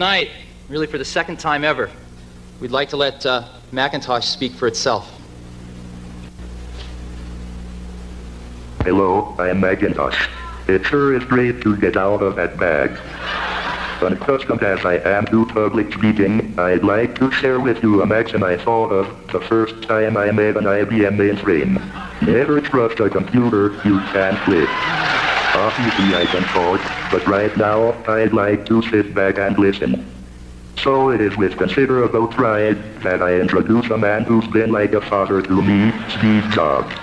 Tonight, really for the second time ever, we'd like to let Macintosh speak for itself. Hello, I'm Macintosh. It sure is great to get out of that bag. Unaccustomed as I am to public speaking, I'd like to share with you a maxim I thought of the first time I made an IBM mainframe. Never trust a computer you can't live. Obviously I can talk, but right now I'd like to sit back and listen. So it is with considerable pride that I introduce a man who's been like a father to me, Steve Jobs.